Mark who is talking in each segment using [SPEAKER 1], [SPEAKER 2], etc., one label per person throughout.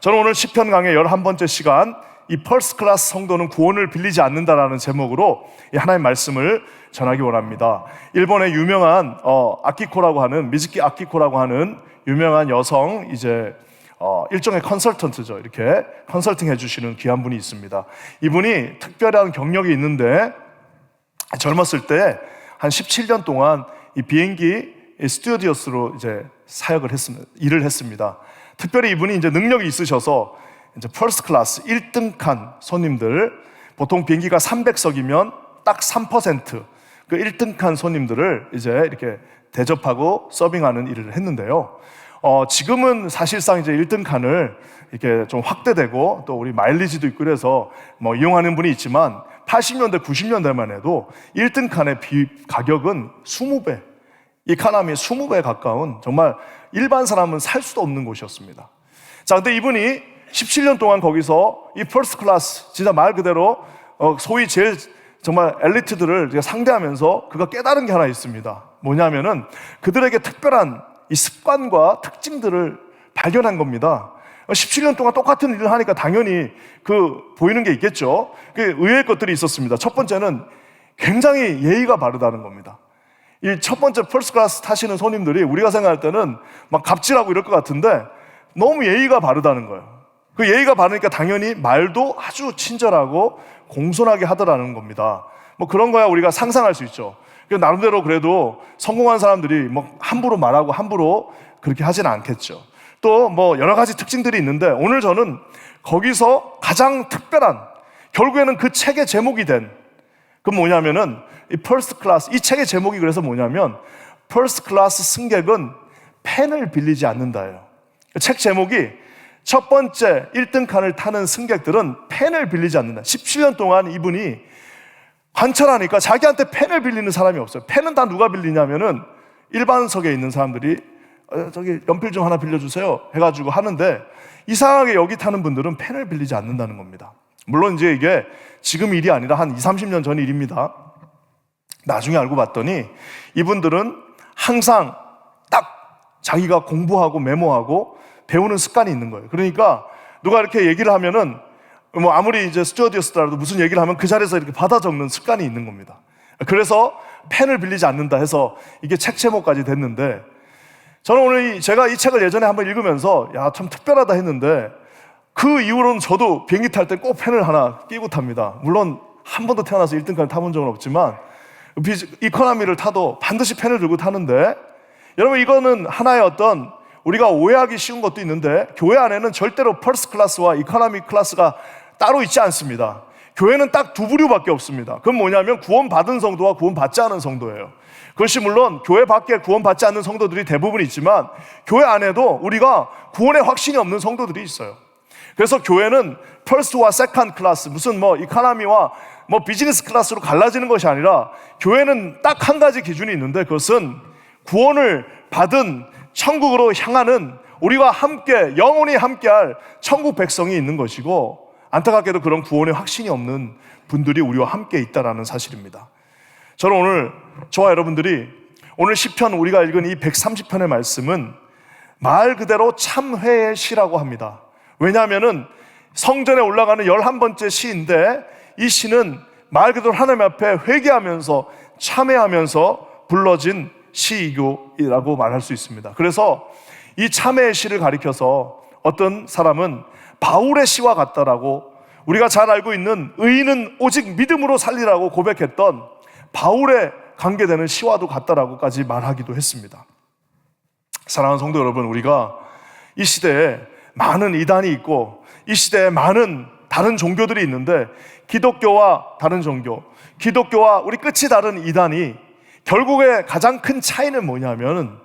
[SPEAKER 1] 저는 오늘 시편 강의 11번째 시간, 이 퍼스트 클래스 성도는 구원을 빌리지 않는다라는 제목으로 이 하나님의 말씀을 전하기 원합니다. 일본의 유명한 아키코라고 하는, 미즈키 아키코라고 하는 유명한 여성, 일종의 컨설턴트죠. 이렇게 컨설팅 해주시는 귀한 분이 있습니다. 이분이 특별한 경력이 있는데, 젊었을 때 한 17년 동안 이 비행기 스튜어디어스로 사역을 했습니다. 일을 했습니다. 특별히 이분이 능력이 있으셔서 퍼스트 클래스 1등 칸 손님들, 보통 비행기가 300석이면 딱 3%, 그 1등 칸 손님들을 이렇게 대접하고 서빙하는 일을 했는데요. 지금은 사실상 1등 칸을 이렇게 좀 확대되고 또 우리 마일리지도 있고 그래서 이용하는 분이 있지만 80년대, 90년대만 해도 1등 칸의 가격은 20배, 이카노미의 20배에 가까운, 정말 일반 사람은 살 수도 없는 곳이었습니다. 자, 근데 이분이 17년 동안 거기서 이 퍼스트 클래스, 진짜 말 그대로 소위 제일 정말 엘리트들을 상대하면서 그가 깨달은 게 하나 있습니다. 뭐냐면은 그들에게 특별한 이 습관과 특징들을 발견한 겁니다. 17년 동안 똑같은 일을 하니까 당연히 보이는 게 있겠죠. 의외의 것들이 있었습니다. 첫 번째는 굉장히 예의가 바르다는 겁니다. 이 첫 번째 퍼스트 클래스 타시는 손님들이 우리가 생각할 때는 막 갑질하고 이럴 것 같은데 너무 예의가 바르다는 거예요. 그 예의가 바르니까 당연히 말도 아주 친절하고 공손하게 하더라는 겁니다. 그런 거야 우리가 상상할 수 있죠. 나름대로 그래도 성공한 사람들이 함부로 말하고 함부로 그렇게 하지는 않겠죠. 또 여러 가지 특징들이 있는데, 오늘 저는 거기서 가장 특별한, 결국에는 그 책의 제목이 된, 그 뭐냐면은 이 퍼스트 클래스, 이 책의 제목이 그래서 뭐냐면 퍼스트 클래스 승객은 펜을 빌리지 않는다예요. 책 제목이 첫 번째 1등 칸을 타는 승객들은 펜을 빌리지 않는다. 17년 동안 이분이 관찰하니까 자기한테 펜을 빌리는 사람이 없어요. 펜은 다 누가 빌리냐면은 일반석에 있는 사람들이 저기 연필 좀 하나 빌려주세요 해가지고 하는데, 이상하게 여기 타는 분들은 펜을 빌리지 않는다는 겁니다. 물론 이게 지금 일이 아니라 한 20, 30년 전 일입니다. 나중에 알고 봤더니 이분들은 항상 딱 자기가 공부하고 메모하고 배우는 습관이 있는 거예요. 그러니까 누가 이렇게 얘기를 하면은 아무리 스튜어디어스더라도 무슨 얘기를 하면 그 자리에서 이렇게 받아 적는 습관이 있는 겁니다. 그래서 펜을 빌리지 않는다 해서 이게 책 제목까지 됐는데, 저는 오늘 제가 이 책을 예전에 한번 읽으면서 참 특별하다 했는데, 그 이후로는 저도 비행기 탈 때 꼭 펜을 하나 끼고 탑니다. 물론 한 번도 태어나서 1등까지 타본 적은 없지만 이코노미를 타도 반드시 펜을 들고 타는데, 여러분 이거는 하나의 어떤 우리가 오해하기 쉬운 것도 있는데, 교회 안에는 절대로 퍼스트 클래스와 이코노미 클래스가 따로 있지 않습니다. 교회는 딱 두 부류밖에 없습니다. 그건 뭐냐면 구원받은 성도와 구원받지 않은 성도예요. 그것이 물론 교회 밖에 구원받지 않는 성도들이 대부분 있지만, 교회 안에도 우리가 구원의 확신이 없는 성도들이 있어요. 그래서 교회는 퍼스트와 세컨드 클래스, 무슨 이코노미와 비즈니스 클래스로 갈라지는 것이 아니라, 교회는 딱 한 가지 기준이 있는데, 그것은 구원을 받은 천국으로 향하는, 우리가 함께 영원히 함께할 천국 백성이 있는 것이고, 안타깝게도 그런 구원의 확신이 없는 분들이 우리와 함께 있다는 사실입니다. 저는 오늘 저와 여러분들이 오늘 시편, 우리가 읽은 이 130편의 말씀은 말 그대로 참회의 시라고 합니다. 왜냐하면은 성전에 올라가는 11번째 시인데, 이 시는 말 그대로 하나님 앞에 회개하면서 참회하면서 불러진 시이라고 말할 수 있습니다. 그래서 이 참회의 시를 가리켜서 어떤 사람은 바울의 시와 같다라고, 우리가 잘 알고 있는 의인은 오직 믿음으로 살리라고 고백했던 바울에 관계되는 시와도 같다라고까지 말하기도 했습니다. 사랑하는 성도 여러분, 우리가 이 시대에 많은 이단이 있고 이 시대에 많은 다른 종교들이 있는데, 기독교와 다른 종교, 기독교와 우리 끝이 다른 이단이 결국에 가장 큰 차이는 뭐냐면,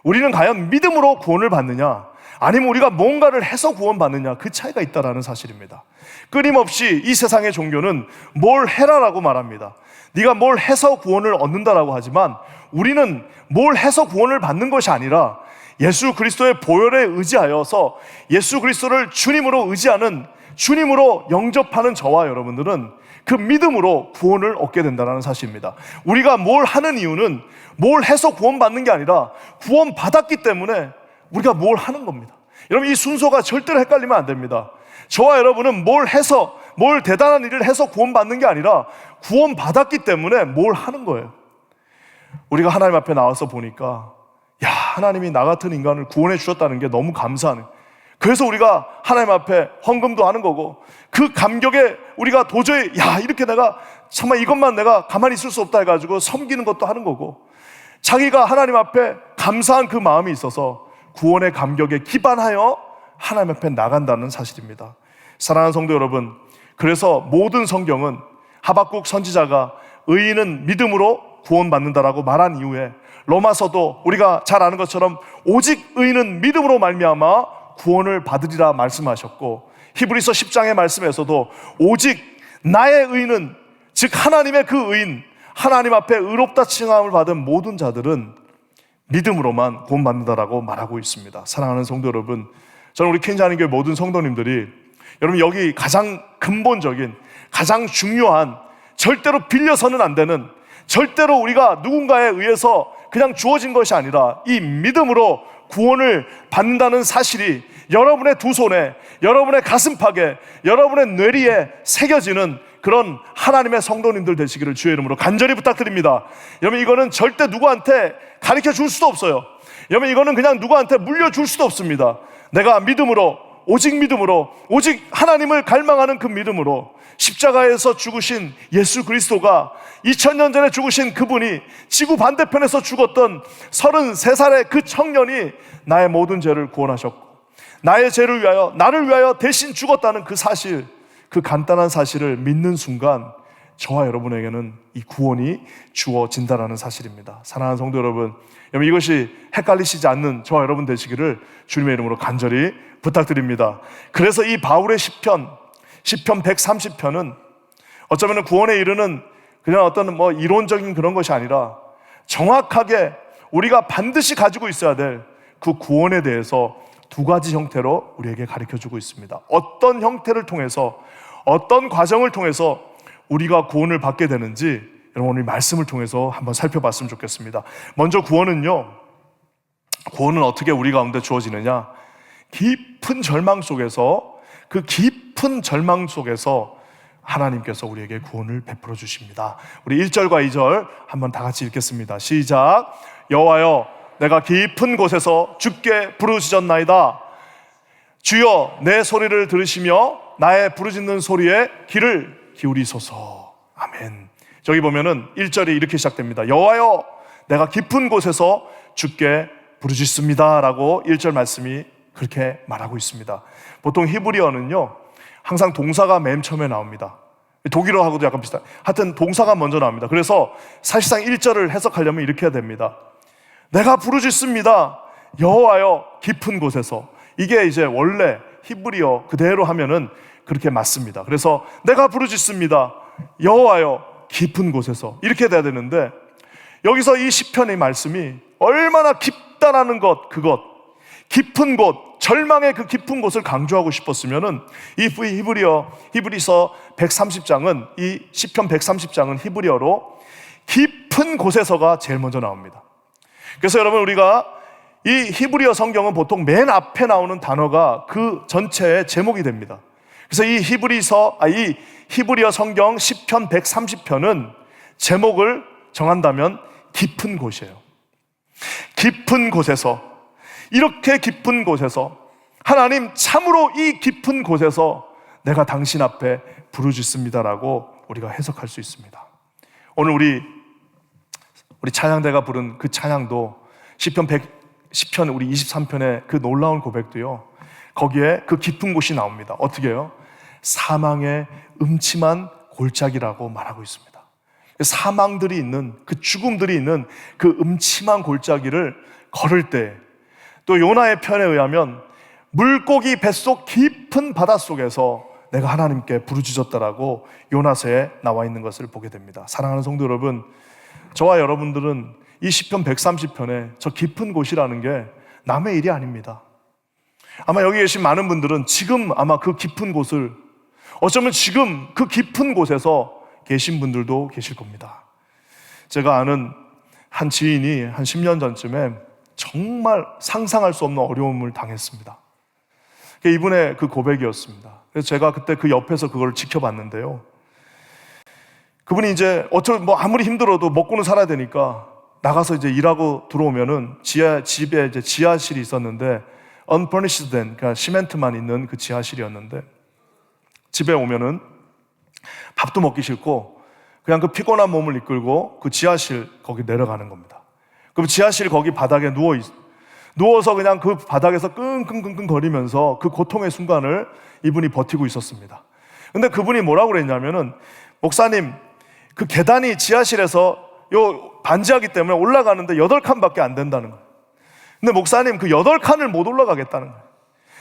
[SPEAKER 1] 우리는 과연 믿음으로 구원을 받느냐 아니면 우리가 뭔가를 해서 구원받느냐, 그 차이가 있다는 사실입니다. 끊임없이 이 세상의 종교는 뭘 해라라고 말합니다. 네가 뭘 해서 구원을 얻는다라고 하지만, 우리는 뭘 해서 구원을 받는 것이 아니라 예수 그리스도의 보혈에 의지하여서 예수 그리스도를 주님으로 의지하는, 주님으로 영접하는 저와 여러분들은 그 믿음으로 구원을 얻게 된다는 사실입니다. 우리가 뭘 하는 이유는 뭘 해서 구원받는 게 아니라 구원받았기 때문에 우리가 뭘 하는 겁니다. 여러분, 이 순서가 절대로 헷갈리면 안 됩니다. 저와 여러분은 뭘 대단한 일을 해서 구원받는 게 아니라 구원받았기 때문에 뭘 하는 거예요. 우리가 하나님 앞에 나와서 보니까 하나님이 나 같은 인간을 구원해 주셨다는 게 너무 감사하네. 그래서 우리가 하나님 앞에 헌금도 하는 거고, 그 감격에 우리가 도저히 이렇게 내가 정말 이것만 내가 가만히 있을 수 없다 해가지고 섬기는 것도 하는 거고, 자기가 하나님 앞에 감사한 그 마음이 있어서 구원의 감격에 기반하여 하나님 앞에 나간다는 사실입니다. 사랑하는 성도 여러분, 그래서 모든 성경은 하박국 선지자가 의인은 믿음으로 구원받는다라고 말한 이후에 로마서도 우리가 잘 아는 것처럼 오직 의인은 믿음으로 말미암아 구원을 받으리라 말씀하셨고, 히브리서 10장의 말씀에서도 오직 나의 의인은, 즉 하나님의 그 의인, 하나님 앞에 의롭다 칭함을 받은 모든 자들은 믿음으로만 구원받는다라고 말하고 있습니다. 사랑하는 성도 여러분, 저는 우리 켄지하는 모든 성도님들이 여러분 여기 가장 근본적인, 가장 중요한, 절대로 빌려서는 안 되는, 절대로 우리가 누군가에 의해서 그냥 주어진 것이 아니라 이 믿음으로 구원을 받는다는 사실이 여러분의 두 손에, 여러분의 가슴팍에, 여러분의 뇌리에 새겨지는 그런 하나님의 성도님들 되시기를 주의 이름으로 간절히 부탁드립니다. 여러분, 이거는 절대 누구한테 가르쳐 줄 수도 없어요. 여러분, 이거는 그냥 누구한테 물려줄 수도 없습니다. 내가 믿음으로, 오직 믿음으로, 오직 하나님을 갈망하는 그 믿음으로 십자가에서 죽으신 예수 그리스도가 2000년 전에 죽으신 그분이 지구 반대편에서 죽었던 33살의 그 청년이 나의 모든 죄를 구원하셨고, 나의 죄를 위하여, 나를 위하여 대신 죽었다는 그 사실, 그 간단한 사실을 믿는 순간 저와 여러분에게는 이 구원이 주어진다는 사실입니다. 사랑하는 성도 여러분, 이것이 헷갈리시지 않는 저와 여러분 되시기를 주님의 이름으로 간절히 부탁드립니다. 그래서 이 바울의 시편 130편은 어쩌면 구원에 이르는 그냥 어떤 이론적인 그런 것이 아니라 정확하게 우리가 반드시 가지고 있어야 될 그 구원에 대해서 두 가지 형태로 우리에게 가르쳐주고 있습니다. 어떤 형태를 통해서, 어떤 과정을 통해서 우리가 구원을 받게 되는지 여러분 오늘 말씀을 통해서 한번 살펴봤으면 좋겠습니다. 먼저 구원은 어떻게 우리 가운데 주어지느냐? 깊은 절망 속에서, 그 깊은 절망 속에서 하나님께서 우리에게 구원을 베풀어 주십니다. 우리 1절과 2절 한번 다 같이 읽겠습니다. 시작. 여호와여, 내가 깊은 곳에서 주께 부르짖었나이다. 주여, 내 소리를 들으시며 나의 부르짖는 소리에 귀를 기울이소서. 아멘. 저기 보면은 1절이 이렇게 시작됩니다. 여호와여, 내가 깊은 곳에서 주께 부르짖습니다 라고 1절 말씀이 그렇게 말하고 있습니다. 보통 히브리어는요, 항상 동사가 맨 처음에 나옵니다. 독일어하고도 약간 비슷한, 하여튼 동사가 먼저 나옵니다. 그래서 사실상 1절을 해석하려면 이렇게 해야 됩니다. 내가 부르짖습니다. 여호와여, 깊은 곳에서. 이게 이제 원래 히브리어 그대로 하면은 그렇게 맞습니다. 그래서 내가 부르짖습니다. 여호와여, 깊은 곳에서. 이렇게 돼야 되는데, 여기서 이 시편의 말씀이 얼마나 깊다라는 것, 그것, 깊은 곳, 절망의 그 깊은 곳을 강조하고 싶었으면은 이 히브리서 130장은, 이 시편 130장은 히브리어로 깊은 곳에서가 제일 먼저 나옵니다. 그래서 여러분, 우리가 이 히브리어 성경은 보통 맨 앞에 나오는 단어가 그 전체의 제목이 됩니다. 그래서 이 히브리어 성경 시편 130편은 제목을 정한다면 깊은 곳이에요. 깊은 곳에서, 이렇게 깊은 곳에서, 하나님 참으로 이 깊은 곳에서 내가 당신 앞에 부르짖습니다라고 우리가 해석할 수 있습니다. 오늘 우리 찬양대가 부른 그 찬양도 시편 우리 23편의 그 놀라운 고백도요, 거기에 그 깊은 곳이 나옵니다. 어떻게 해요? 사망의 음침한 골짜기라고 말하고 있습니다. 사망들이 있는, 그 죽음들이 있는 그 음침한 골짜기를 걸을 때, 또 요나의 편에 의하면 물고기 뱃속 깊은 바닷속에서 내가 하나님께 부르짖었다라고 요나서에 나와 있는 것을 보게 됩니다. 사랑하는 성도 여러분, 저와 여러분들은 이 시편 130편에 저 깊은 곳이라는 게 남의 일이 아닙니다. 아마 여기 계신 많은 분들은 지금 아마 그 깊은 곳을, 어쩌면 지금 그 깊은 곳에서 계신 분들도 계실 겁니다. 제가 아는 한 지인이 한 10년 전쯤에 정말 상상할 수 없는 어려움을 당했습니다. 그게 이분의 그 고백이었습니다. 그래서 제가 그때 그 옆에서 그걸 지켜봤는데요. 그분이 이제 아무리 힘들어도 먹고는 살아야 되니까 나가서 이제 일하고 들어오면은 집에 이제 지하실이 있었는데 unfurnished 된, 그러니까 시멘트만 있는 그 지하실이었는데 집에 오면은 밥도 먹기 싫고 그냥 그 피곤한 몸을 이끌고 그 지하실 거기 내려가는 겁니다. 그럼 지하실 거기 바닥에 누워서 그냥 그 바닥에서 끙끙끙끙 거리면서 그 고통의 순간을 이분이 버티고 있었습니다. 근데 그분이 뭐라고 그랬냐면은, 목사님, 그 계단이 지하실에서 요 반지하기 때문에 올라가는데 8칸밖에 안 된다는 거예요. 근데 목사님, 그 8칸을 못 올라가겠다는 거예요.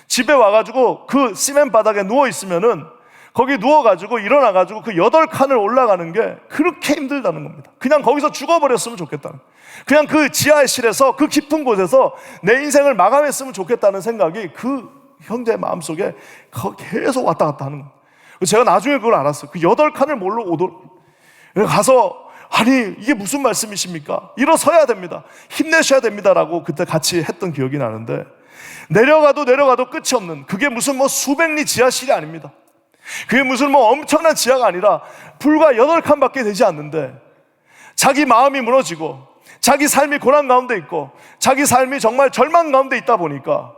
[SPEAKER 1] 집에 와가지고 그 시멘 바닥에 누워있으면은 거기 누워가지고 일어나가지고 그 8칸을 올라가는 게 그렇게 힘들다는 겁니다. 그냥 거기서 죽어버렸으면 좋겠다는 거예요. 그냥 그 지하실에서 그 깊은 곳에서 내 인생을 마감했으면 좋겠다는 생각이 그 형제의 마음속에 계속 왔다 갔다 하는 거예요. 제가 나중에 그걸 알았어요. 그 8칸을 몰로 가서, 아니 이게 무슨 말씀이십니까? 일어서야 됩니다, 힘내셔야 됩니다라고 그때 같이 했던 기억이 나는데, 내려가도 끝이 없는, 그게 무슨 수백 리 지하실이 아닙니다. 그게 무슨 엄청난 지하가 아니라 불과 8칸밖에 되지 않는데, 자기 마음이 무너지고 자기 삶이 고난 가운데 있고 자기 삶이 정말 절망 가운데 있다 보니까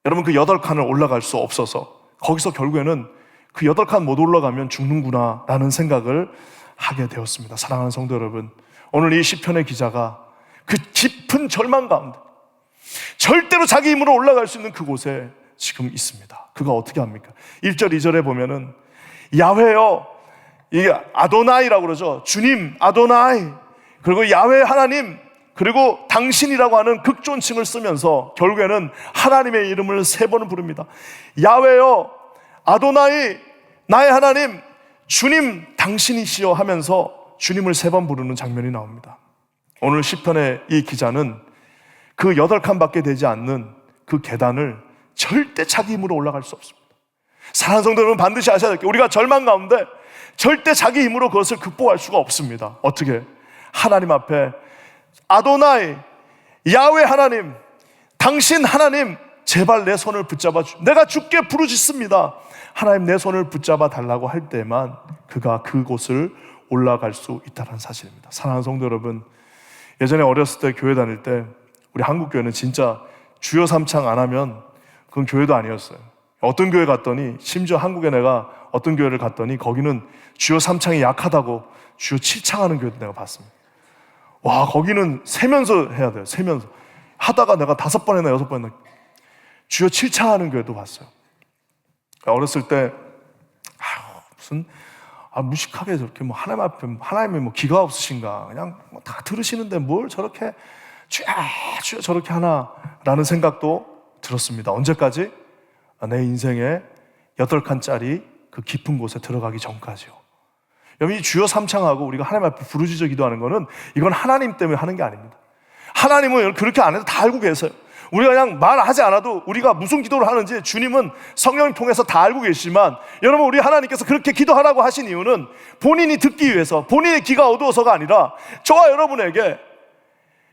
[SPEAKER 1] 여러분 그 8칸을 올라갈 수 없어서 거기서 결국에는 그 8칸 못 올라가면 죽는구나 라는 생각을 하게 되었습니다. 사랑하는 성도 여러분, 오늘 이 시편의 기자가 그 깊은 절망 가운데 절대로 자기 힘으로 올라갈 수 있는 그곳에 지금 있습니다. 그가 어떻게 합니까? 1절 2절에 보면은 야훼여, 이게 아도나이라고 그러죠. 주님, 아도나이, 그리고 야훼 하나님, 그리고 당신이라고 하는 극존칭을 쓰면서 결국에는 하나님의 이름을 3번을 부릅니다. 야훼여, 아도나이, 나의 하나님, 주님 당신이시여 하면서 주님을 3번 부르는 장면이 나옵니다. 오늘 시편의 이 기자는 그 8칸밖에 되지 않는 그 계단을 절대 자기 힘으로 올라갈 수 없습니다. 사랑하는 성도 여러분, 반드시 아셔야 될 게, 우리가 절망 가운데 절대 자기 힘으로 그것을 극복할 수가 없습니다. 어떻게? 하나님 앞에 아도나이, 야훼 하나님, 당신 하나님, 제발 내 손을 붙잡아 내가 주께 부르짖습니다. 하나님 내 손을 붙잡아 달라고 할 때만 그가 그곳을 올라갈 수 있다는 사실입니다. 사랑하는 성도 여러분, 예전에 어렸을 때 교회 다닐 때 우리 한국 교회는 진짜 주여 삼창 안 하면 그건 교회도 아니었어요. 어떤 교회 갔더니, 심지어 한국에 내가 어떤 교회를 갔더니 거기는 주여 삼창이 약하다고 주여 칠창하는 교회도 내가 봤습니다. 와, 거기는 세면서 해야 돼요. 세면서 하다가 내가 5번이나 6번이나 주여 칠창하는 교회도 봤어요. 어렸을 때 무슨 무식하게 저렇게 하나님 앞에 하나님이 기가 없으신가, 그냥 다 들으시는데 뭘 저렇게 주여 저렇게 하나라는 생각도 들었습니다. 언제까지? 내 인생의 8칸짜리 그 깊은 곳에 들어가기 전까지요. 여러분, 이 주여 삼창하고 우리가 하나님 앞에 부르짖어 기도하는 거는, 이건 하나님 때문에 하는 게 아닙니다. 하나님은 그렇게 안 해도 다 알고 계세요. 우리가 그냥 말하지 않아도 우리가 무슨 기도를 하는지 주님은 성령을 통해서 다 알고 계시지만, 여러분, 우리 하나님께서 그렇게 기도하라고 하신 이유는 본인이 듣기 위해서, 본인의 귀가 어두워서가 아니라 저와 여러분에게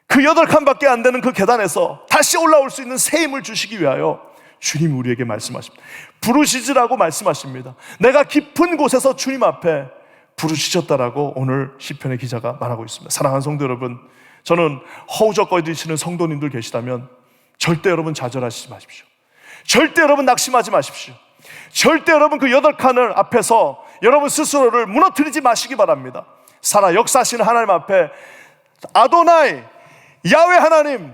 [SPEAKER 1] 그 8칸밖에 안 되는 그 계단에서 다시 올라올 수 있는 새 힘을 주시기 위하여 주님이 우리에게 말씀하십니다. 부르짖으라고 말씀하십니다. 내가 깊은 곳에서 주님 앞에 부르짖었다라고 오늘 시편의 기자가 말하고 있습니다. 사랑하는 성도 여러분, 저는 허우적거리시는 성도님들 계시다면 절대 여러분 좌절하시지 마십시오. 절대 여러분 낙심하지 마십시오. 절대 여러분 그 8칸을 앞에서 여러분 스스로를 무너뜨리지 마시기 바랍니다. 살아 역사하시는 하나님 앞에 아도나이, 야훼 하나님,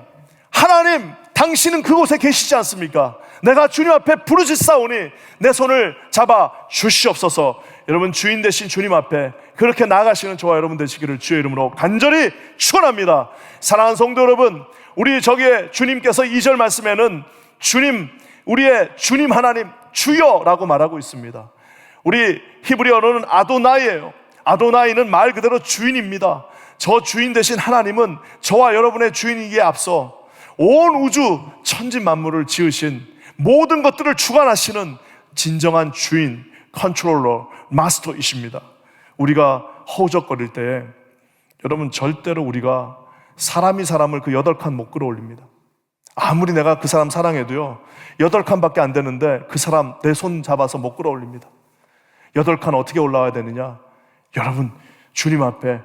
[SPEAKER 1] 하나님 당신은 그곳에 계시지 않습니까? 내가 주님 앞에 부르짖사오니 내 손을 잡아 주시옵소서. 여러분, 주인 되신 주님 앞에 그렇게 나아가시는 저와 여러분 되시기를 주의 이름으로 간절히 축원합니다. 사랑하는 성도 여러분, 우리 저기에 주님께서 2절 말씀에는 주님, 우리의 주님 하나님 주여라고 말하고 있습니다. 우리 히브리어로는 아도나이예요. 아도나이는 말 그대로 주인입니다. 저 주인 되신 하나님은 저와 여러분의 주인이기에 앞서 온 우주 천지 만물을 지으신, 모든 것들을 주관하시는 진정한 주인, 컨트롤러, 마스터이십니다. 우리가 허우적거릴 때에 여러분 절대로 우리가 사람이 사람을 그 8칸 못 끌어올립니다. 아무리 내가 그 사람 사랑해도요, 8칸밖에 안 되는데 그 사람 내 손 잡아서 못 끌어올립니다. 8칸 어떻게 올라와야 되느냐? 여러분, 주님 앞에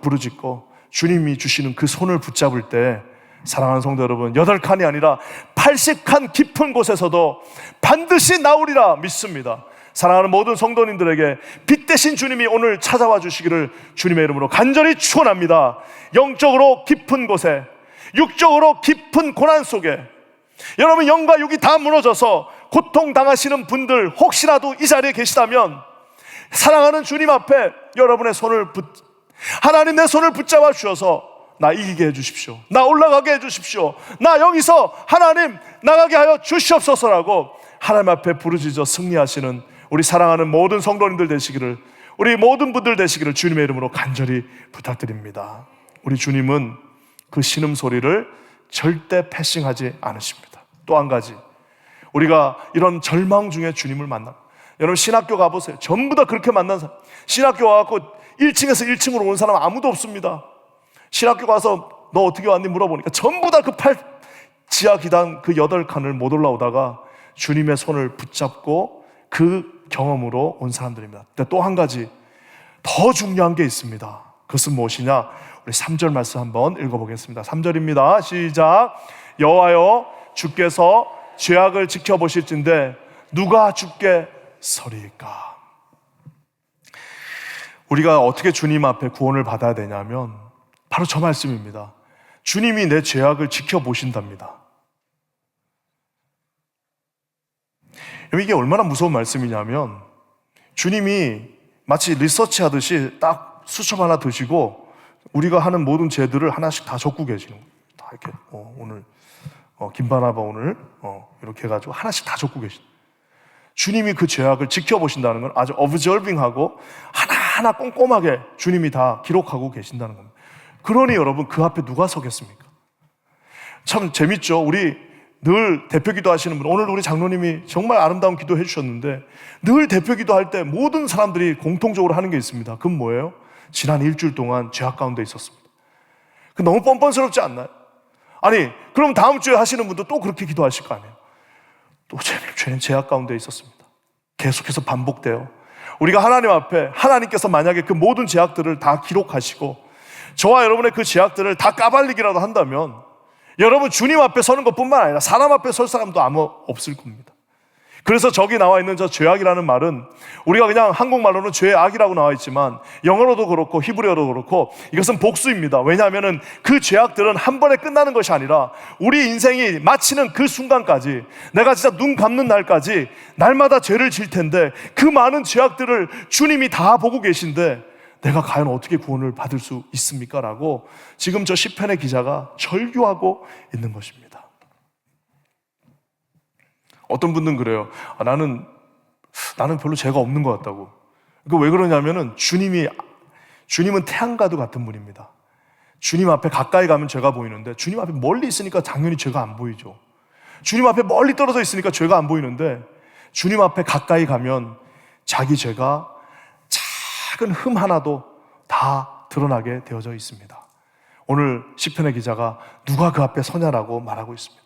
[SPEAKER 1] 부르짖고 주님이 주시는 그 손을 붙잡을 때, 사랑하는 성도 여러분, 8칸이 아니라 80칸 깊은 곳에서도 반드시 나오리라 믿습니다. 사랑하는 모든 성도님들에게 빛 대신 주님이 오늘 찾아와 주시기를 주님의 이름으로 간절히 축원합니다. 영적으로 깊은 곳에, 육적으로 깊은 고난 속에, 여러분 영과 육이 다 무너져서 고통당하시는 분들 혹시라도 이 자리에 계시다면, 사랑하는 주님 앞에 여러분의 하나님 내 손을 붙잡아 주셔서 나 이기게 해주십시오, 나 올라가게 해주십시오, 나 여기서 하나님 나가게 하여 주시옵소서라고 하나님 앞에 부르짖어 승리하시는 우리 사랑하는 모든 성도님들 되시기를, 우리 모든 분들 되시기를 주님의 이름으로 간절히 부탁드립니다. 우리 주님은 그 신음소리를 절대 패싱하지 않으십니다. 또 한 가지, 우리가 이런 절망 중에 주님을 만나, 여러분 신학교 가보세요. 전부 다 그렇게 만난 사람, 신학교 와갖고 1층에서 1층으로 온 사람 아무도 없습니다. 신학교 가서 너 어떻게 왔니 물어보니까 전부 다 그 지하 계단 그 8칸을 못 올라오다가 주님의 손을 붙잡고 그 경험으로 온 사람들입니다. 근데 또 한 가지 더 중요한 게 있습니다. 그것은 무엇이냐? 우리 3절 말씀 한번 읽어보겠습니다. 3절입니다. 시작. 여호와여, 주께서 죄악을 지켜보실진데 누가 주께 서리이까? 우리가 어떻게 주님 앞에 구원을 받아야 되냐면 바로 저 말씀입니다. 주님이 내 죄악을 지켜보신답니다. 이게 얼마나 무서운 말씀이냐면, 주님이 마치 리서치 하듯이 딱 수첩 하나 드시고 우리가 하는 모든 죄들을 하나씩 다 적고 계시는 거예요. 다 이렇게 오늘 김바나바 오늘 이렇게 해가지고 하나씩 다 적고 계신. 주님이 그 죄악을 지켜보신다는 건 아주 observing하고 하나하나 꼼꼼하게 주님이 다 기록하고 계신다는 겁니다. 그러니 여러분, 그 앞에 누가 서겠습니까? 참 재밌죠. 우리 늘 대표기도 하시는 분, 오늘 우리 장로님이 정말 아름다운 기도 해주셨는데, 늘 대표기도 할 때 모든 사람들이 공통적으로 하는 게 있습니다. 그건 뭐예요? 지난 일주일 동안 죄악 가운데 있었습니다. 너무 뻔뻔스럽지 않나요? 아니, 그럼 다음 주에 하시는 분도 또 그렇게 기도하실 거 아니에요? 또 죄는 죄악 가운데 있었습니다. 계속해서 반복돼요. 우리가 하나님 앞에, 하나님께서 만약에 그 모든 죄악들을 다 기록하시고 저와 여러분의 그 죄악들을 다 까발리기라도 한다면, 여러분 주님 앞에 서는 것뿐만 아니라 사람 앞에 설 사람도 아무 없을 겁니다. 그래서 저기 나와 있는 저 죄악이라는 말은, 우리가 그냥 한국말로는 죄악이라고 나와 있지만 영어로도 그렇고 히브리어도 그렇고 이것은 복수입니다. 왜냐하면 그 죄악들은 한 번에 끝나는 것이 아니라 우리 인생이 마치는 그 순간까지, 내가 진짜 눈 감는 날까지 날마다 죄를 질 텐데, 그 많은 죄악들을 주님이 다 보고 계신데 내가 과연 어떻게 구원을 받을 수 있습니까? 라고 지금 저 시편의 기자가 절규하고 있는 것입니다. 어떤 분들은 그래요. 나는 별로 죄가 없는 것 같다고. 왜 그러냐면은 주님은 태양과도 같은 분입니다. 주님 앞에 가까이 가면 죄가 보이는데 주님 앞에 멀리 있으니까 당연히 죄가 안 보이죠. 주님 앞에 멀리 떨어져 있으니까 죄가 안 보이는데, 주님 앞에 가까이 가면 자기 죄가 작은 흠 하나도 다 드러나게 되어져 있습니다. 오늘 시편의 기자가 누가 그 앞에 서냐라고 말하고 있습니다.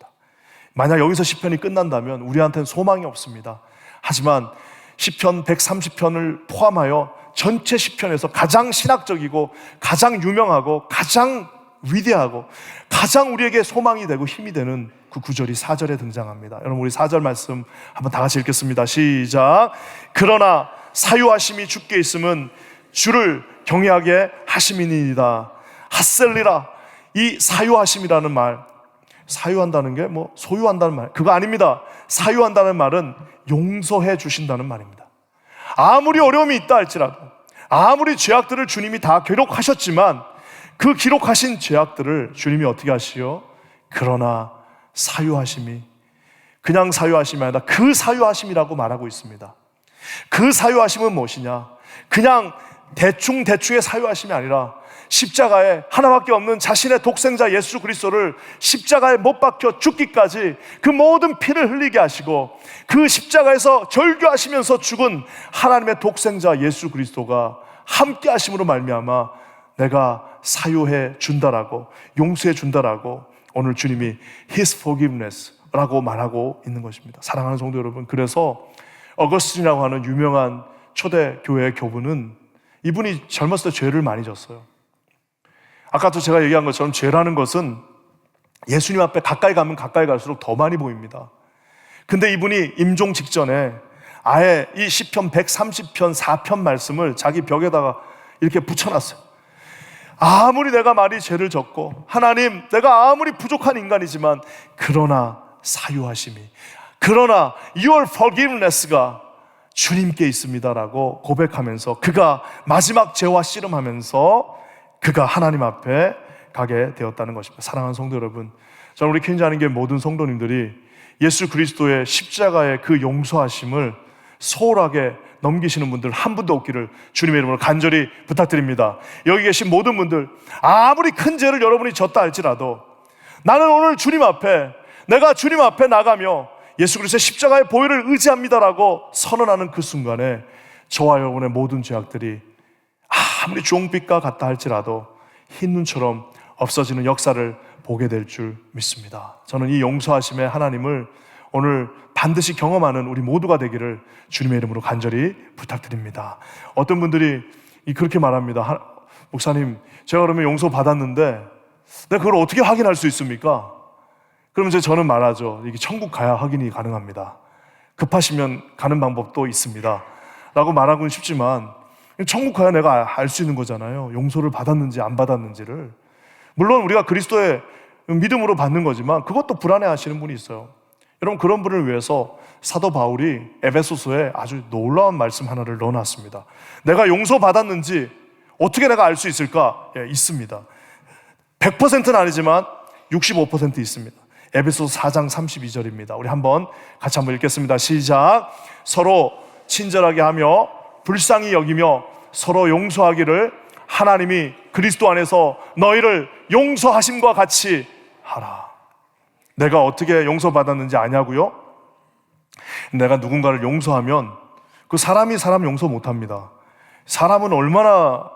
[SPEAKER 1] 만약 여기서 시편이 끝난다면 우리한테는 소망이 없습니다. 하지만 시편 130편을 포함하여 전체 시편에서 가장 신학적이고 가장 유명하고 가장 위대하고 가장 우리에게 소망이 되고 힘이 되는 그 구절이 4절에 등장합니다. 여러분, 우리 4절 말씀 한번 다 같이 읽겠습니다. 시작. 그러나 사유하심이 주께 있음은 주를 경외하게 하심이니이다. 핫셀리라. 이 사유하심이라는 말, 사유한다는 게 소유한다는 말, 그거 아닙니다. 사유한다는 말은 용서해 주신다는 말입니다. 아무리 어려움이 있다 할지라도, 아무리 죄악들을 주님이 다 기록하셨지만 그 기록하신 죄악들을 주님이 어떻게 하시요? 그러나 사유하심이, 그냥 사유하심이 아니라 그 사유하심이라고 말하고 있습니다. 그 사유하심은 무엇이냐? 그냥 대충의 사유하심이 아니라 십자가에 하나밖에 없는 자신의 독생자 예수 그리스도를 십자가에 못 박혀 죽기까지 그 모든 피를 흘리게 하시고, 그 십자가에서 절규하시면서 죽은 하나님의 독생자 예수 그리스도가 함께 하심으로 말미암아 내가 사유해 준다라고, 용서해 준다라고, 오늘 주님이 His forgiveness라고 말하고 있는 것입니다. 사랑하는 성도 여러분, 그래서 어거스틴이라고 하는 유명한 초대 교회 교부는 이분이 젊었을 때 죄를 많이 졌어요. 아까도 제가 얘기한 것처럼 죄라는 것은 예수님 앞에 가까이 가면 가까이 갈수록 더 많이 보입니다. 근데 이분이 임종 직전에 아예 이 시편 130편 4편 말씀을 자기 벽에다가 이렇게 붙여놨어요. 아무리 내가 많이 죄를 졌고 하나님 내가 아무리 부족한 인간이지만 그러나 사유하심이, 그러나 Your forgiveness가 주님께 있습니다라고 고백하면서 그가 마지막 죄와 씨름하면서 그가 하나님 앞에 가게 되었다는 것입니다. 사랑하는 성도 여러분, 저는 우리 퀸즈 하는 게 모든 성도님들이 예수 그리스도의 십자가의 그 용서하심을 소홀하게 넘기시는 분들 한 분도 없기를 주님의 이름으로 간절히 부탁드립니다. 여기 계신 모든 분들, 아무리 큰 죄를 여러분이 졌다 할지라도 나는 오늘 주님 앞에, 내가 주님 앞에 나가며 예수 그리스도의 십자가의 보혈을 의지합니다라고 선언하는 그 순간에 저와 여러분의 모든 죄악들이 아무리 주홍빛과 같다 할지라도 흰 눈처럼 없어지는 역사를 보게 될 줄 믿습니다. 저는 이 용서하심의 하나님을 오늘 반드시 경험하는 우리 모두가 되기를 주님의 이름으로 간절히 부탁드립니다. 어떤 분들이 그렇게 말합니다. 목사님, 제가 그러면 용서 받았는데 내가 그걸 어떻게 확인할 수 있습니까? 그러면 저는 말하죠. 이게 천국 가야 확인이 가능합니다. 급하시면 가는 방법도 있습니다 라고 말하고는 싶지만 천국 가야 내가 알 수 있는 거잖아요. 용서를 받았는지 안 받았는지를. 물론 우리가 그리스도의 믿음으로 받는 거지만 그것도 불안해하시는 분이 있어요. 여러분, 그런 분을 위해서 사도 바울이 에베소서에 아주 놀라운 말씀 하나를 넣어놨습니다. 내가 용서받았는지 어떻게 내가 알 수 있을까? 예, 있습니다. 100%는 아니지만 65% 있습니다. 에베소서 4장 32절입니다. 우리 같이 한번 읽겠습니다. 시작. 서로 친절하게 하며 불쌍히 여기며 서로 용서하기를 하나님이 그리스도 안에서 너희를 용서하심과 같이 하라. 내가 어떻게 용서받았는지 아냐고요? 내가 누군가를 용서하면 그 사람이 사람 용서 못합니다. 사람은 얼마나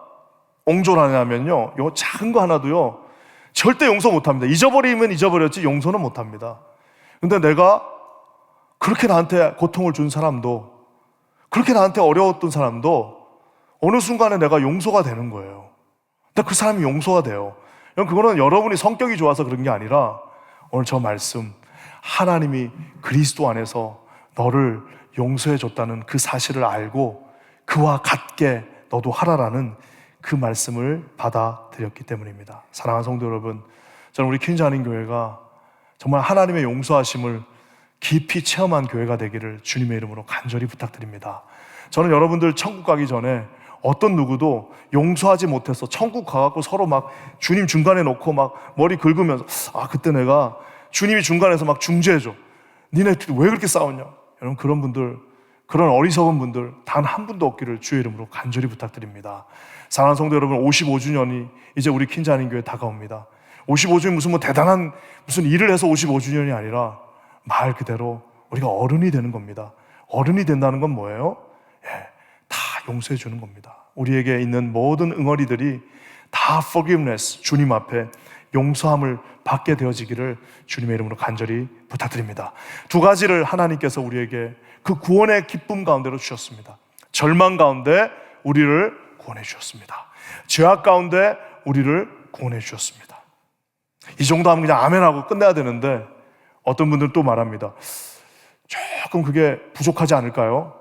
[SPEAKER 1] 옹졸하냐면요, 요 작은 거 하나도요 절대 용서 못합니다. 잊어버리면 잊어버렸지 용서는 못합니다. 근데 내가 그렇게 나한테 고통을 준 사람도, 그렇게 나한테 어려웠던 사람도 어느 순간에 내가 용서가 되는 거예요. 근데 그 사람이 용서가 돼요. 그거는 여러분이 성격이 좋아서 그런 게 아니라 오늘 저 말씀, 하나님이 그리스도 안에서 너를 용서해 줬다는 그 사실을 알고 그와 같게 너도 하라라는 그 말씀을 받아들였기 때문입니다. 사랑하는 성도 여러분, 저는 우리 퀸즈 하는 교회가 정말 하나님의 용서하심을 깊이 체험한 교회가 되기를 주님의 이름으로 간절히 부탁드립니다. 저는 여러분들 천국 가기 전에 어떤 누구도 용서하지 못해서 천국 가갖고 서로 막 주님 중간에 놓고 막 머리 긁으면서 그때 내가 주님이 중간에서 막 중재해줘. 니네 왜 그렇게 싸웠냐? 여러분, 그런 분들, 그런 어리석은 분들 단 한 분도 없기를 주의 이름으로 간절히 부탁드립니다. 사랑하는 성도 여러분, 55주년이 이제 우리 퀸즈 하는 교회에 다가옵니다. 55주년이 무슨 대단한 무슨 일을 해서 55주년이 아니라 말 그대로 우리가 어른이 되는 겁니다. 어른이 된다는 건 뭐예요? 다 용서해 주는 겁니다. 우리에게 있는 모든 응어리들이 다 forgiveness, 주님 앞에 용서함을 받게 되어지기를 주님의 이름으로 간절히 부탁드립니다. 두 가지를 하나님께서 우리에게 그 구원의 기쁨 가운데로 주셨습니다. 절망 가운데 우리를 구원해 주셨습니다. 죄악 가운데 우리를 구원해 주셨습니다. 이 정도 하면 그냥 아멘하고 끝내야 되는데 어떤 분들은 또 말합니다. 조금 그게 부족하지 않을까요?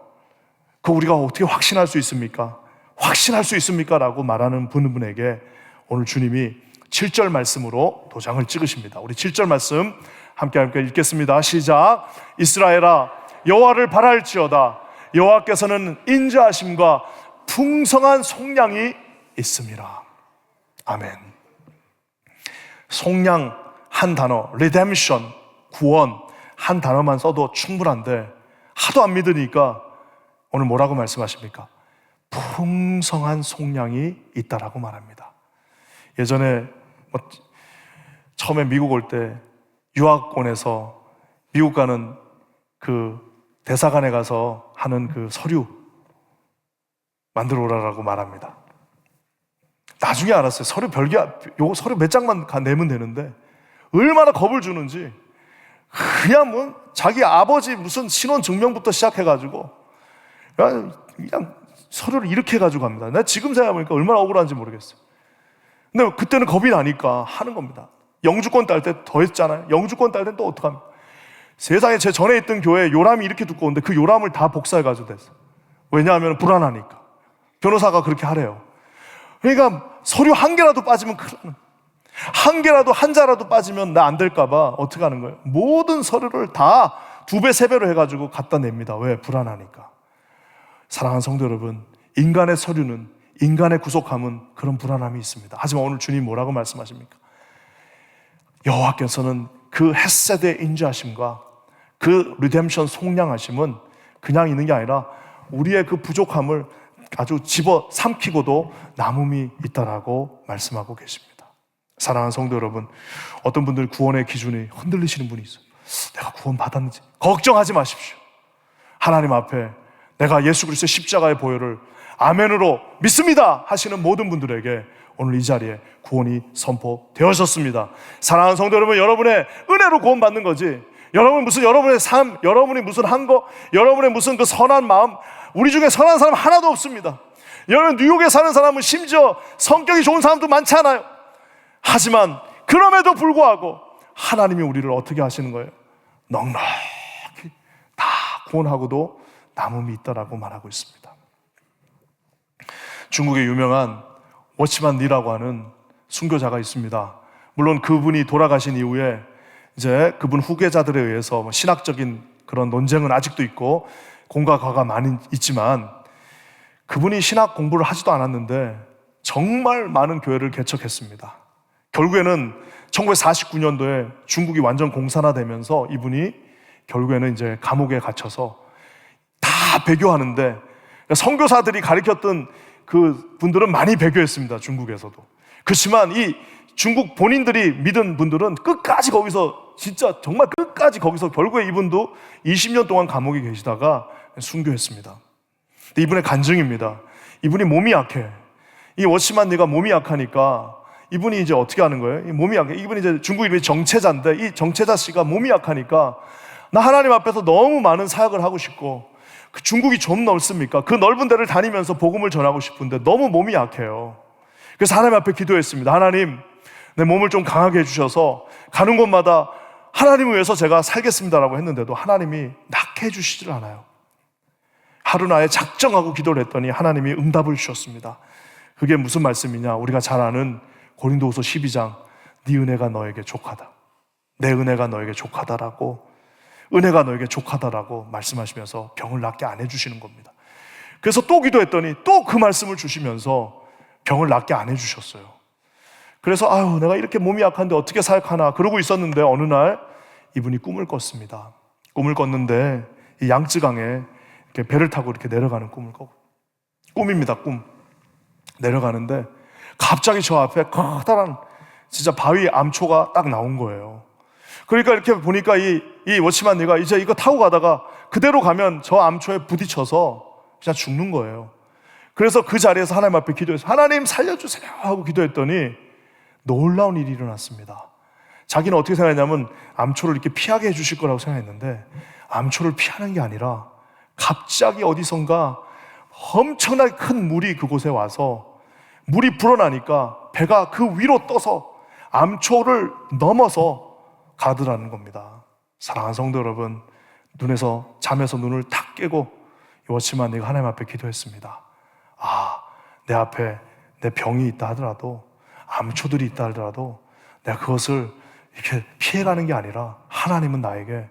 [SPEAKER 1] 그 우리가 어떻게 확신할 수 있습니까? 확신할 수 있습니까? 라고 말하는 분에게 오늘 주님이 7절 말씀으로 도장을 찍으십니다. 우리 7절 말씀 함께 읽겠습니다. 시작. 이스라엘아, 여호와를 바랄지어다. 여호와께서는 인자하심과 풍성한 속량이 있음이라. 아멘. 속량 한 단어, redemption, 구원 한 단어만 써도 충분한데 하도 안 믿으니까 오늘 뭐라고 말씀하십니까? 풍성한 속량이 있다라고 말합니다. 예전에 처음에 미국 올 때 유학원에서 미국 가는 그 대사관에 가서 하는 그 서류 만들어 오라라고 말합니다. 나중에 알았어요. 서류 별게, 요거 서류 몇 장만 내면 되는데 얼마나 겁을 주는지 그냥 뭐 자기 아버지 무슨 신원 증명부터 시작해가지고 그냥 서류를 이렇게 해가지고 갑니다. 내가 지금 생각해보니까 얼마나 억울한지 모르겠어요. 근데 그때는 겁이 나니까 하는 겁니다. 영주권 딸 때 더 했잖아요. 영주권 딸 때는 또 어떡합니까? 세상에 제 전에 있던 교회에 요람이 이렇게 두꺼운데 그 요람을 다 복사해가지고 됐어요. 왜냐하면 불안하니까. 변호사가 그렇게 하래요. 그러니까 서류 한 개라도 빠지면 큰일 나는 거예요. 한 개라도 한 자라도 빠지면 나 안 될까봐 어떻게 하는 거예요? 모든 서류를 다 2배, 3배로 해가지고 갖다 냅니다. 왜? 불안하니까. 사랑하는 성도 여러분, 인간의 서류는, 인간의 구속함은 그런 불안함이 있습니다. 하지만 오늘 주님 뭐라고 말씀하십니까? 여호와께서는 그 헷세대의 인자하심과 그 리뎀션 속량하심은 그냥 있는 게 아니라 우리의 그 부족함을 아주 집어 삼키고도 남음이 있다라고 말씀하고 계십니다. 사랑하는 성도 여러분, 어떤 분들 구원의 기준이 흔들리시는 분이 있어요. 내가 구원 받았는지 걱정하지 마십시오. 하나님 앞에 내가 예수 그리스도의 십자가의 보혈을 아멘으로 믿습니다 하시는 모든 분들에게 오늘 이 자리에 구원이 선포되어졌습니다. 사랑하는 성도 여러분, 여러분의 은혜로 구원받는 거지, 여러분의 삶, 여러분이 무슨 한 거, 여러분의 무슨 그 선한 마음, 우리 중에 선한 사람 하나도 없습니다. 여러분, 뉴욕에 사는 사람은 심지어 성격이 좋은 사람도 많지 않아요. 하지만 그럼에도 불구하고 하나님이 우리를 어떻게 하시는 거예요? 넉넉히 다 구원하고도 남음이 있다라고 말하고 있습니다. 중국의 유명한 워치만 리라고 하는 순교자가 있습니다. 물론 그분이 돌아가신 이후에 이제 그분 후계자들에 의해서 신학적인 그런 논쟁은 아직도 있고 공과 과가 많이 있지만, 그분이 신학 공부를 하지도 않았는데 정말 많은 교회를 개척했습니다. 결국에는 1949년도에 중국이 완전 공산화되면서 이분이 결국에는 이제 감옥에 갇혀서 다 배교하는데, 선교사들이 가르쳤던 그 분들은 많이 배교했습니다. 중국에서도. 그렇지만 이 중국 본인들이 믿은 분들은 끝까지 거기서, 진짜 정말 끝까지 거기서 결국에 이분도 20년 동안 감옥에 계시다가 순교했습니다. 근데 이분의 간증입니다. 이분이 몸이 약해. 이 워치만 리가 몸이 약하니까 이분이 이제 어떻게 하는 거예요? 이 몸이 약해. 이분이 이제 중국 이름이 정체자인데, 이 정체자 씨가 몸이 약하니까 나 하나님 앞에서 너무 많은 사역을 하고 싶고, 그 중국이 좀 넓습니까? 그 넓은 데를 다니면서 복음을 전하고 싶은데 너무 몸이 약해요. 그래서 하나님 앞에 기도했습니다. 하나님, 내 몸을 좀 강하게 해주셔서 가는 곳마다 하나님을 위해서 제가 살겠습니다라고 했는데도 하나님이 낫게 해주시질 않아요. 하루나에 작정하고 기도를 했더니 하나님이 응답을 주셨습니다. 그게 무슨 말씀이냐? 우리가 잘 아는 고린도후서 12장, 네 은혜가 너에게 족하다, 내 은혜가 너에게 족하다라고, 은혜가 너에게 족하다라고 말씀하시면서 병을 낫게 안 해주시는 겁니다. 그래서 또 기도했더니 또 그 말씀을 주시면서 병을 낫게 안 해주셨어요. 그래서 아유, 내가 이렇게 몸이 약한데 어떻게 사역하나 그러고 있었는데 어느 날 이분이 꿈을 꿨습니다. 꿈을 꿨는데 이 양쯔강에 이렇게 배를 타고 이렇게 내려가는 꿈을 꿨고, 꿈입니다. 꿈. 내려가는데 갑자기 저 앞에 커다란 진짜 바위 암초가 딱 나온 거예요. 그러니까 이렇게 보니까 이 워치만 리가 이제 이거 타고 가다가 그대로 가면 저 암초에 부딪혀서 그냥 죽는 거예요. 그래서 그 자리에서 하나님 앞에 기도해서 하나님 살려주세요 하고 기도했더니 놀라운 일이 일어났습니다. 자기는 어떻게 생각했냐면 암초를 이렇게 피하게 해주실 거라고 생각했는데, 암초를 피하는 게 아니라 갑자기 어디선가 엄청나게 큰 물이 그곳에 와서 물이 불어나니까 배가 그 위로 떠서 암초를 넘어서 가더라는 겁니다. 사랑하는 성도 여러분, 잠에서 눈을 탁 깨고 워치만 리가 하나님 앞에 기도했습니다. 아, 내 앞에 내 병이 있다 하더라도, 암초들이 있다 하더라도 내가 그것을 이렇게 피해가는 게 아니라 하나님은 나에게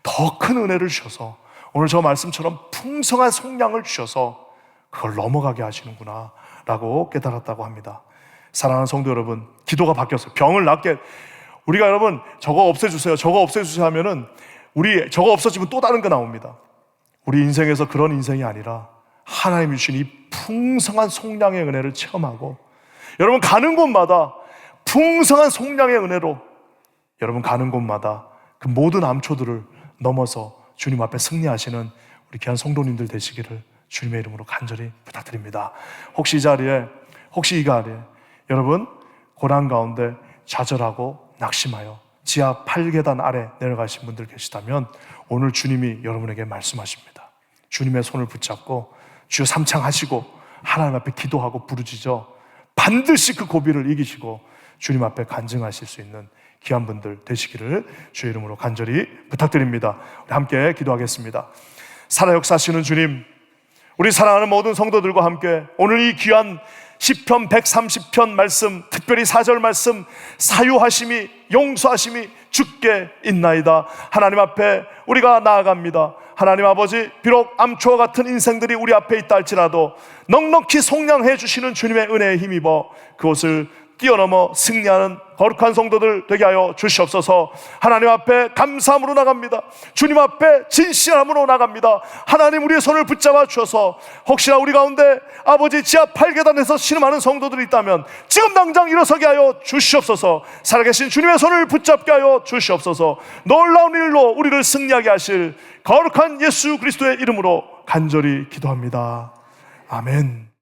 [SPEAKER 1] 더 큰 은혜를 주셔서 오늘 저 말씀처럼 풍성한 속량을 주셔서 그걸 넘어가게 하시는구나 라고 깨달았다고 합니다. 사랑하는 성도 여러분, 기도가 바뀌었어요. 병을 낫게, 우리가 여러분 저거 없애주세요, 저거 없애주세요 하면은 우리 저거 없어지면 또 다른 거 나옵니다. 우리 인생에서 그런 인생이 아니라 하나님이 주신 이 풍성한 속량의 은혜를 체험하고, 여러분 가는 곳마다 풍성한 속량의 은혜로 여러분 가는 곳마다 그 모든 암초들을 넘어서 주님 앞에 승리하시는 우리 귀한 성도님들 되시기를 주님의 이름으로 간절히 부탁드립니다. 혹시 이 자리에 여러분 고난 가운데 좌절하고 낙심하여 지하 8계단 아래 내려가신 분들 계시다면 오늘 주님이 여러분에게 말씀하십니다. 주님의 손을 붙잡고 주여 삼창하시고 하나님 앞에 기도하고 부르짖어 반드시 그 고비를 이기시고 주님 앞에 간증하실 수 있는 귀한 분들 되시기를 주의 이름으로 간절히 부탁드립니다. 우리 함께 기도하겠습니다. 살아 역사하시는 주님, 우리 사랑하는 모든 성도들과 함께 오늘 이 귀한 시편 130편 말씀, 특별히 4절 말씀, 사유하심이 용서하심이 주께 있나이다. 하나님 앞에 우리가 나아갑니다. 하나님 아버지, 비록 암초와 같은 인생들이 우리 앞에 있다 할지라도 넉넉히 속량해 주시는 주님의 은혜에 힘입어 그것을 뛰어넘어 승리하는 거룩한 성도들 되게 하여 주시옵소서. 하나님 앞에 감사함으로 나갑니다. 주님 앞에 진실함으로 나갑니다. 하나님, 우리의 손을 붙잡아 주셔서 혹시나 우리 가운데 아버지 지하 8계단에서 신음하는 성도들이 있다면 지금 당장 일어서게 하여 주시옵소서. 살아계신 주님의 손을 붙잡게 하여 주시옵소서. 놀라운 일로 우리를 승리하게 하실 거룩한 예수 그리스도의 이름으로 간절히 기도합니다. 아멘.